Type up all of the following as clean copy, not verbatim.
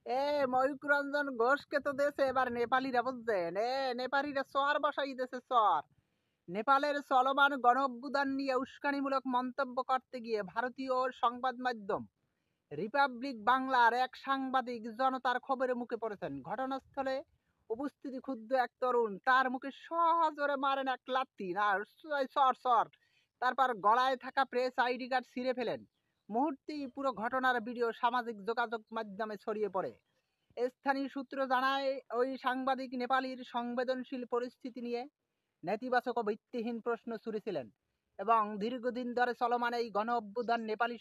এ ময়ূররঞ্জন ঘোষকে তো দেশে এবার নেপালিরা, বুঝছেন? নেপালিরা চর বসাই দিয়েছে, চর। নেপালের চলমান গণঅভ্যুত্থান নিয়ে উস্কানিমূলক মন্তব্য করতে গিয়ে ভারতীয় সংবাদ মাধ্যম রিপাবলিক বাংলার এক সাংবাদিক জনতার খবরে মুখে পড়েছেন। ঘটনাস্থলে উপস্থিতি ক্ষুদ্র এক তরুণ তার মুখে সজোরে মারেন এক লাথি, না সর সর, তারপর গলায় থাকা প্রেস আইডি কার্ড ছিঁড়ে ফেলেন। মুহূর্তেই পুরো ঘটনার ভিডিও সামাজিক যোগাযোগ মাধ্যমে ছড়িয়ে পড়ে। স্থানীয় সূত্র জানায়, ওই সাংবাদিক নেপালির সংবেদনশীল পরিস্থিতি নিয়ে নেতিবাচক ও ভিত্তিহীন প্রশ্ন ছুড়েছিলেন এবং দীর্ঘদিন ধরে চলমান এই গণ অভ্যুত্থান নেপালি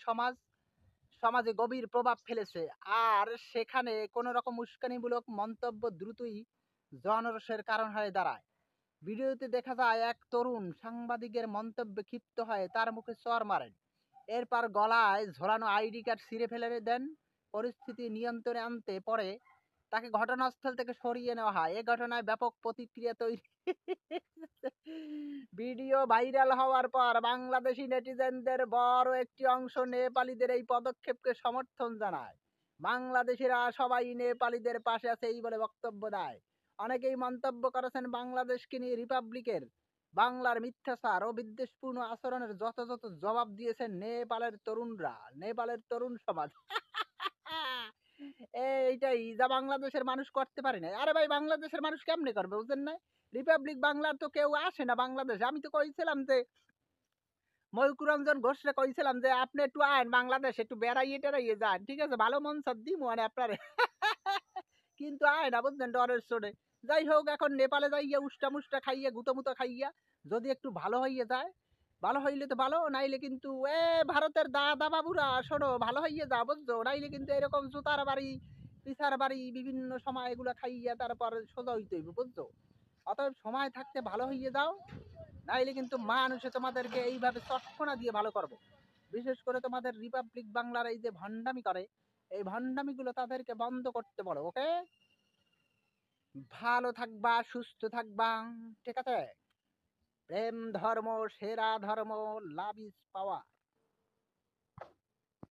সমাজে গভীর প্রভাব ফেলেছে। আর সেখানে কোনো রকম উস্কানিমূলক মন্তব্য দ্রুতই জনরোষের কারণ হয়ে দাঁড়ায়। ভিডিওতে দেখা যায় এক তরুণ সাংবাদিকের মন্তব্যে ক্ষিপ্ত হয়ে তার মুখে চর মারেন, এরপর গলায় ঝোলানো আইডি কার্ড ছিঁড়ে ফেলে দেন। পরিস্থিতি নিয়ন্ত্রণে আনতে পরে তাকে ঘটনাস্থল থেকে সরিয়ে নেওয়া হয়। এ ঘটনায় ব্যাপক প্রতিক্রিয়া তৈরি। ভিডিও ভাইরাল হওয়ার পর বাংলাদেশি নেটিজেনদের বড় একটি অংশ নেপালিদের এই পদক্ষেপকে সমর্থন জানায়। বাংলাদেশিরা সবাই নেপালিদের পাশে আছে এই বলে বক্তব্য দেয়। অনেকেই মন্তব্য করেছেন, বাংলাদেশকে নিয়ে রিপাবলিকের বাংলার মিথ্যাচার ও বিদ্বেষপূর্ণ আচরণের যথাযথ জবাব দিয়েছেন নেপালের তরুণরা, নেপালের তরুণ সমাজ। এইটাই যা বাংলাদেশের মানুষ করতে পারে না। আরে ভাই, বাংলাদেশের মানুষ কেমনে করবে, বুঝেন না? রিপাবলিক বাংলার তো কেউ আসে না বাংলাদেশ। আমি তো কইছিলাম যে ময়ূররঞ্জন ঘোষরে কইছিলাম যে আপনি একটু আইন বাংলাদেশ, একটু বেড়াইয়ে টেরাইয়ে যান, ঠিক আছে, ভালো মন সব দিই মানে আপনারে। কিন্তু আয় না, বুঝলেন, ডরের চোটে। যাই হোক, এখন নেপালে যাইয়া উষ্টা মুষ্টা খাইয়া গুতো খাইয়া যদি একটু ভালো হইয়া যায়, ভালো হইলে তো ভালো, নাইলে কিন্তু ভারতের দাদা বাবুরা শোনো, ভালো হইয়া যা, বুঝছো? নাইলে কিন্তু এরকম জুতার বাড়ি পিছার বাড়ি বিভিন্ন সময় এগুলা খাইয়া তারপর সোজা হইতে হইবে, বুঝছো? অতএব সময় থাকতে ভালো হইয়া যাও, নাইলে কিন্তু মানুষে তোমাদেরকে এইভাবে চটকনা দিয়ে ভালো করবো। বিশেষ করে তোমাদের রিপাবলিক বাংলার এই যে ভণ্ডামি করে, এই ভণ্ডামিগুলো তাদেরকে বন্ধ করতে বলো, ওকে? ভালো থাকবা, সুস্থ থাকবা, ঠিক আছে? প্রেম ধর্ম সেরা ধর্ম, লাভ ইজ পাওয়ার।